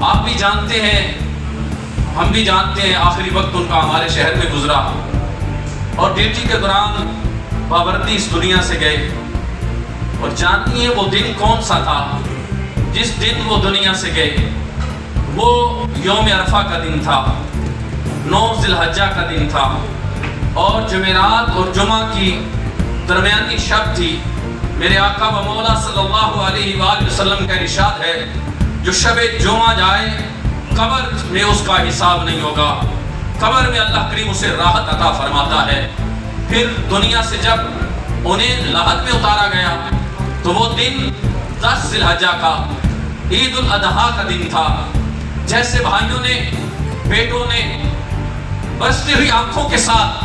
آپ بھی جانتے ہیں، ہم بھی جانتے ہیں، آخری وقت ان کا ہمارے شہر میں گزرا اور ڈیوٹی کے دوران بابردی اس دنیا سے گئے۔ اور جانتی ہیں وہ دن کون سا تھا جس دن وہ دنیا سے گئے؟ وہ یوم عرفہ کا دن تھا، 9 ذی الحجہ کا دن تھا، اور جمعرات اور جمعہ کی درمیانی شب تھی۔ میرے آقا و مولا صلی اللہ علیہ وآلہ وسلم کا ارشاد ہے، جو شب جمعہ جائے قبر میں اس کا حساب نہیں ہوگا، قبر میں اللہ کریم اسے راحت عطا فرماتا ہے۔ پھر دنیا سے جب انہیں لحد میں اتارا گیا تو وہ دن 10 ذی الحجہ کا عید الاضحیٰ کا دن تھا۔ جیسے بھائیوں نے، بیٹوں نے برستی ہوئی آنکھوں کے ساتھ،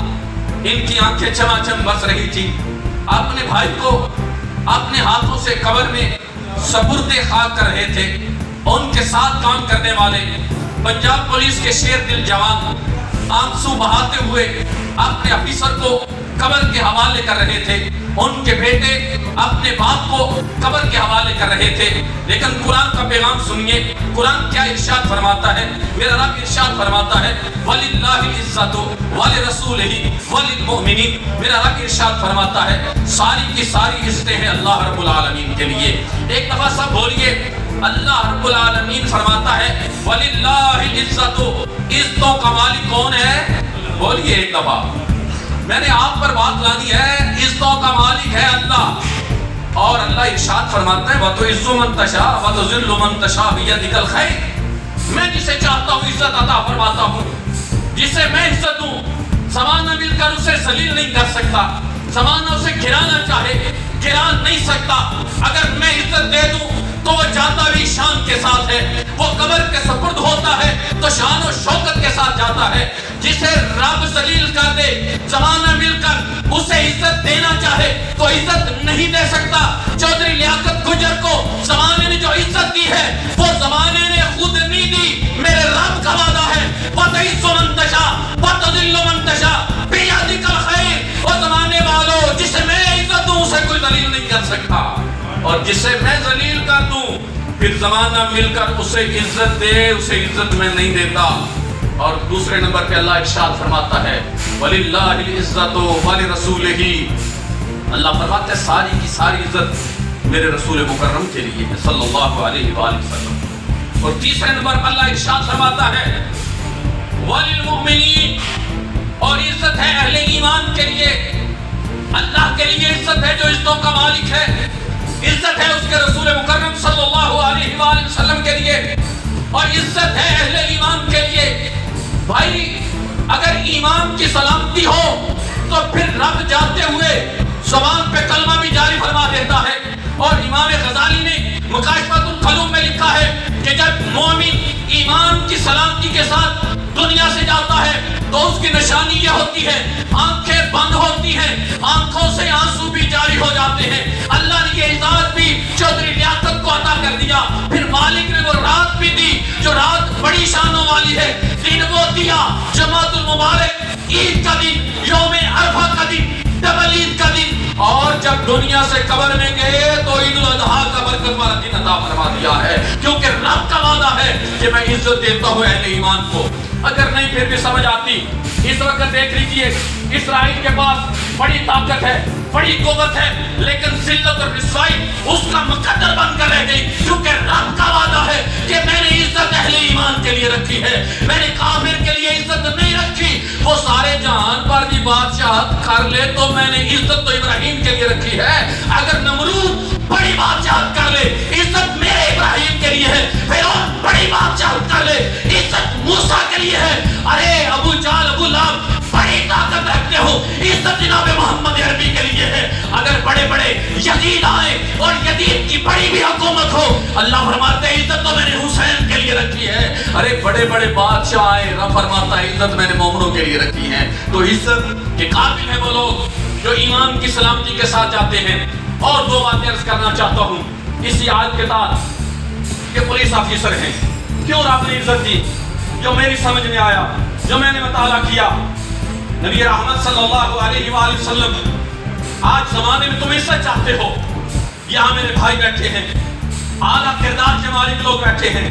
ان کی آنکھیں چماچم برس رہی تھی، اپنے بھائی کو اپنے ہاتھوں سے قبر میں سپرد خاک کر رہے تھے۔ ان کے ساتھ کام کرنے والے پنجاب پولیس کے شیر دل جوان آنسو بہاتے ہوئے اپنے افیسر کو قبر کے حوالے کر رہے تھے، ان کے بیٹے اپنے باپ کو قبر کے حوالے کر رہے تھے۔ لیکن قرآن کا پیغام سنیے، قرآن کیا ارشاد فرماتا ہے؟ میرا رب ارشاد فرماتا ہے وَلِلَّهِ الْعِزَّةُ وَلِرَسُولِهِ وَلِلْمُؤْمِنِينَ۔ میرا رب ارشاد فرماتا ہے ساری کی ساری عزتیں ہیں اللہ رب العالمین کے لیے۔ ایک دفعہ سب بولیے، اللہ رب العالمین فرماتا ہے وَلِلَّهِ الْعِزَّةُ، عزتوں کا مالک کون ہے؟ بولیے ایک دفعہ، میں نے آپ پر بات لانی ہے، عزتوں کا مالک ہے اللہ۔ اور اللہ ارشاد فرماتا ہے وَتُعِزُّ مَن تَشَاءُ وَتُذِلُّ مَن تَشَاءُ بِيَدِكَ الْخَيْرُ۔ میں جسے چاہتا ہوں عزت عطا فرماتا ہوں، جسے میں عزت دوں زمانہ مل کر اسے ذلیل نہیں کر سکتا، زمانہ اسے گرانا چاہے گرا نہیں سکتا۔ اگر میں عزت دے دوں تو وہ جاتا بھی شان کے ساتھ ہے، وہ قبر کے سپرد ہوتا ہے تو شان و شوکت کے ساتھ جاتا ہے۔ جسے رب ذلیل کر دے، زمانہ مل کر اسے عزت دینا چاہے تو عزت نہیں دے سکتا۔ چودھری لیاقت گجر کو زمانے نے جو عزت دی ہے وہ زمانے نے خود نہیں دی، میرے رب کا وعدہ ہے وَتُعِزُّ مَن تَشَاءُ وَتُذِلُّ مَن تَشَاءُ بِيَدِكَ الْخَيْرُ۔ اور زمانے والوں، جسے میں عزت دوں اسے کوئی ذلیل نہیں کر سکتا، اور جسے میں ذلیل کر دوں پھر زمانہ مل کر اسے عزت دے، اسے عزت میں نہیں دیتا۔ اور دوسرے نمبر پہ اللہ ارشاد فرماتا ہے وَلِلَّهِ الْعِزَّةُ وَلِرَسُولِهِ، اللہ فرماتا ہے ساری کی ساری عزت میرے رسول مکرم کے لیے ہے صلی اللہ علیہ وآلہ وسلم۔ اور تیسرے نمبر پر اللہ ارشاد فرماتا ہے وَلِلْمُؤْمِنِينَ، اور عزت ہے اہل ایمان کے لیے، اللہ کے لیے عزت ہے جو عزتوں کا مالک ہے، عزت ہے اس کے رسول مکرم صلی اللہ علیہ وآلہ وسلم کے لیے، اور عزت ہے اہل ایمان کے لیے۔ بھائی اگر ایمان کی سلامتی ہو تو پھر رب جانتے ہوئے زبان پہ کلمہ بھی جاری فرما دیتا ہے۔ اور امام غزالی نے مکاشفۃ القلوب میں لکھا ہے کہ جب مومن ایمان کی سلامتی کے ساتھ دنیا سے جاتا ہے تو اس کی نشانی یہ ہوتی ہے آنکھیں بند ہوتی ہیں، آنکھوں سے آنسو بھی جاری ہو جاتے ہیں۔ اللہ نے یہ اعزاز بھی چودھری لیاقت کو عطا کر دیا۔ پھر مالک نے وہ رات بھی دی جو رات بڑی شانوں والی ہے، دن وہ دیا جمعۃ المبارک، عید کا دن، یوم عرفہ کا دن، ڈبل عید کا دن۔ اور جب دنیا سے قبر میں گئے تو عید الاضحیٰ کا برکت والا دن عطا فرما دیا ہے، کیونکہ رب کا وعدہ ہے کہ میں عزت دیتا ہوں اہل ایمان کو۔ اگر نہیں پھر بھی سمجھ آتی، اس وقت دیکھ لیجئے اسرائیل کے پاس بڑی طاقت ہے، بڑی قوت ہے، لیکن ذلت اور رسوائی اس کا مقدر بن کر رہ گئی، کیونکہ رب کا وعدہ ہے کہ میں نے عزت اہل ایمان کے لیے رکھی ہے، میں نے کافر کے لیے عزت نہیں رکھی۔ وہ سارے جہان پر بھی بادشاہت کر لے تو میں نے عزت تو ابراہیم کے لیے رکھی ہے۔ اگر نمرود بڑی بادشاہت کر لے عزت میرے ابراہیم کے لیے ہے، فرعون بڑی بادشاہت کر لے عزت موسیٰ کے لیے ہے۔ ارے ابو جہل، ابو لہب بڑی طاقت رکھتے ہو، عزت جناب محمد عربی کے لیے ہے۔ اگر بڑے بڑے یزید آئے اور یزید کی بڑی بھی حکومت ہو، اللہ فرماتے ہیں عزت تو میں نے حسین کے لیے رکھی ہے۔ ارے بڑے بڑے بادشاہ آئے، رب فرماتا ہے عزت میں نے مومنوں کے لیے رکھی ہے۔ تو عزت کے قابل ہیں وہ لوگ جو ایمان کی سلامتی کے ساتھ جاتے ہیں۔ اور دو باتیں عرض کرنا چاہتا ہوں اسی آیت کے تحت کہ پولیس آفیسر ہیں، کیوں رب نے عزت دی؟ جو میری سمجھ میں آیا، جو میں نے مطالعہ کیا، نبی رحمت صلی اللہ علیہ وآلہ وسلم، آج زمانے میں تم عزت چاہتے ہو، یہاں میرے بھائی بیٹھے ہیں، اعلیٰ کردار کے مالک لوگ بیٹھے ہیں،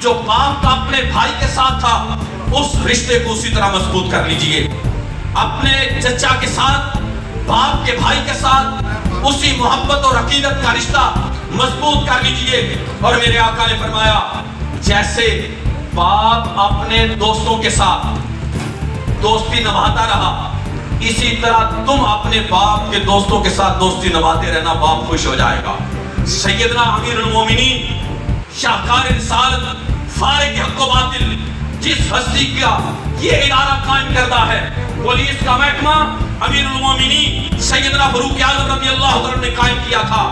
جو باپ کا اپنے بھائی کے ساتھ تھا، اس رشتے کو اسی طرح مضبوط کر لیجئے۔ اپنے چچا کے ساتھ، باپ کے بھائی کے ساتھ اسی محبت اور عقیدت کا رشتہ مضبوط کر لیجئے۔ اور میرے آقا نے فرمایا جیسے باپ اپنے دوستوں کے ساتھ دوستی نبھاتا رہا، اسی طرح تم اپنے باپ کے دوستوں کے ساتھ دوستی نبھاتے رہنا، باپ خوش ہو جائے گا۔ سیدنا امیر المومنین، شاہکار رسالت، فارق حق و باطل، جس ہستی کا یہ ادارہ قائم کردہ ہے، پولیس کا محکمہ امیر المومنین سیدنا فاروق اعظم رضی اللہ عنہ نے قائم کیا تھا۔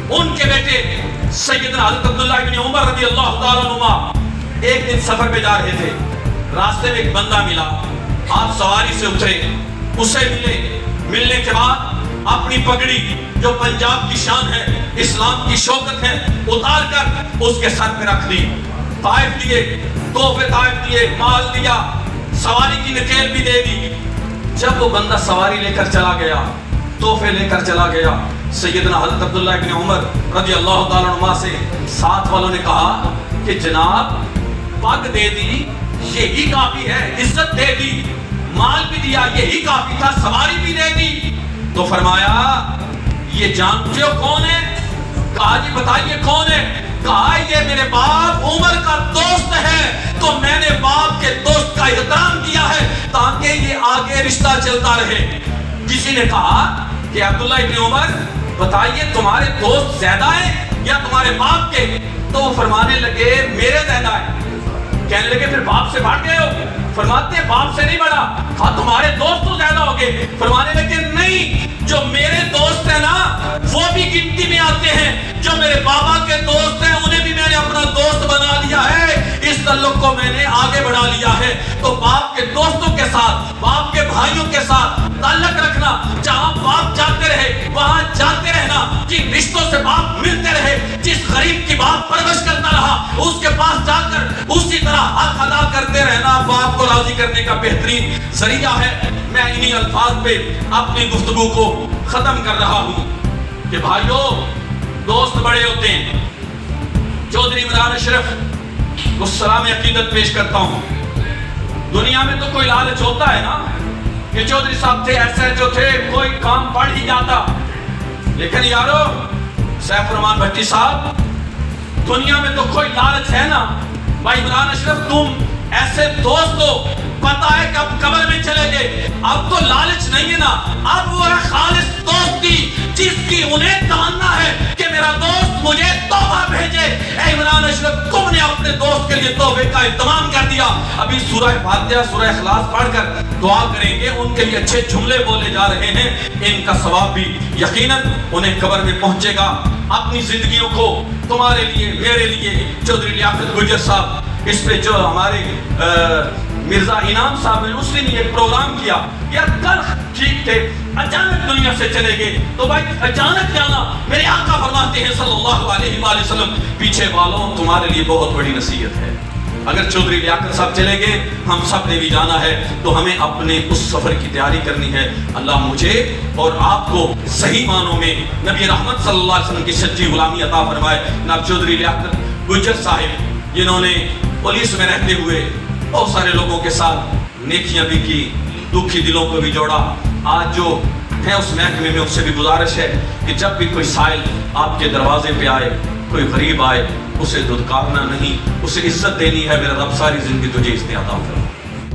ان کے بیٹے سیدنا حضرت عبداللہ ابن عمر رضی اللہ تعالیٰ عنہ ایک دن سفر پہ جا رہے تھے، راستے میں ایک بندہ ملا، آپ سواری سے اترے، اسے ملنے کے بعد اپنی پگڑی جو پنجاب کی شان ہے، اسلام کی شوکت ہے، اتار کر اس کے سر پہ رکھ دی، تحائف دیے، تحفے تحائف دیے، مال دیا، سواری کی نکیل بھی دے دی۔ جب وہ بندہ سواری لے کر چلا گیا، تحفے لے کر چلا گیا، سیدنا حضرت عبداللہ ابن عمر رضی اللہ تعالیٰ عنہ سے ساتھ والوں نے کہا کہ جناب پگ دے دی، یہی کافی ہے، عزت دے دی، مال بھی دیا، یہی کافی تھا، سواری بھی دے دی۔ تو فرمایا یہ جانتے ہو کون ہے؟ کہا جی بتائیے کون ہے؟ کہا یہ میرے باپ عمر کا دوست ہے، تو میں نے باپ کے دوست کا احترام کیا ہے تاکہ یہ آگے رشتہ چلتا رہے۔ کسی نے کہا کہ عبداللہ ابن عمر بتائیے تمہارے دوست زیادہ ہیں یا تمہارے باپ کے؟ تو وہ فرمانے لگے میرے زیادہ ہیں۔ کہنے لگے پھر باپ سے بڑھ گئے ہو؟ فرماتے ہیں باپ سے نہیں بڑھا۔ کہا تمہارے دوست تو زیادہ ہو گئے؟ فرمانے لگے نہیں، جو میرے دوست ہیں نا وہ بھی گنتی میں آتے ہیں، جو میرے بابا کے دوست ہیں انہیں بھی میں نے اپنا دوست بنا لیا ہے، اس تعلق کو میں نے آگے بڑھا لیا ہے۔ تو باپ کے دوستوں کے ساتھ، باپ کے بھائیوں کے ساتھ تعلق رکھنا، جہاں باپ جاتے رہے وہاں جاتے رہنا، جن رشتوں سے باپ ملتے رہے، جس غریب کی باپ پرورش کرتا رہا اس کے پاس جا کر اسی طرح حق ادا کرتے رہنا باپ کو راضی کرنے کا بہترین ذریعہ ہے۔ میں انہی الفاظ پہ اپنی گفتگو کو ختم کر رہا ہوں کہ بھائیو دوست بڑے ہوتے ہیں۔ چودھری عمران اشرف کو سلام عقیدت پیش کرتا ہوں۔ دنیا میں تو کوئی لالچ ہوتا ہے نا کہ چودھری صاحب تھے ایسے جو تھے کوئی کام پڑھ ہی جاتا، لیکن یارو سیف الرحمن بھٹی صاحب دنیا میں تو کوئی لالچ ہے نا۔ بھائی عمران اشرف تم ایسے دوست ہو، پتہ ہے کہ اب قبر میں چلے گئے، اب تو لالچ نہیں ہے نا، اب وہ ہے خالص دوستی جس کی انہیں تمنا ہے کہ میرا دوست مجھے تحفہ بھیجے۔ اے عمران اشرف تم نے اپنے دوست کے لیے تحفے کا اہتمام کر دیا۔ ابھی سورہ فاتحہ سورہ اخلاص پڑھ کر دعا کریں گے، ان کے لیے اچھے جملے بولے جا رہے ہیں، ان کا ثواب بھی یقیناً انہیں قبر میں پہنچے گا۔ اپنی زندگیوں کو تمہارے لیے میرے لیے چودھری لیاقت گجر صاحب، اس پہ جو ہمارے مرزا انعام صاحب نے اس نے ایک پروگرام کیا، یار کل ٹھیک تھے اچانک دنیا سے چلے گئے، تو بھائی اچانک جانا، میرے آقا فرماتے ہیں صلی اللہ علیہ وآلہ وسلم پیچھے والوں تمہارے لیے بہت بڑی نصیحت ہے۔ اگر چودھری لیاقت صاحب چلے گئے، ہم سب نے بھی جانا ہے، تو ہمیں اپنے اس سفر کی تیاری کرنی ہے۔ اللہ مجھے اور آپ کو صحیح معنوں میں نبی رحمت صلی اللہ علیہ وسلم کی سچی غلامی عطا فرمائے۔ جناب چودھری لیاقت گجر صاحب جنہوں نے پولیس میں رہتے ہوئے بہت سارے لوگوں کے ساتھ نیکیاں بھی کی، دکھی دلوں کو بھی جوڑا، آج جو ہیں اس محکمے میں، اس سے بھی گزارش ہے کہ جب بھی کوئی سائل آپ کے دروازے پہ آئے، کوئی غریب آئے، اسے دھتکارنا نہیں، اسے عزت دینی ہے۔ میرا رب ساری زندگی تجھے اس نے عطا فرمائے۔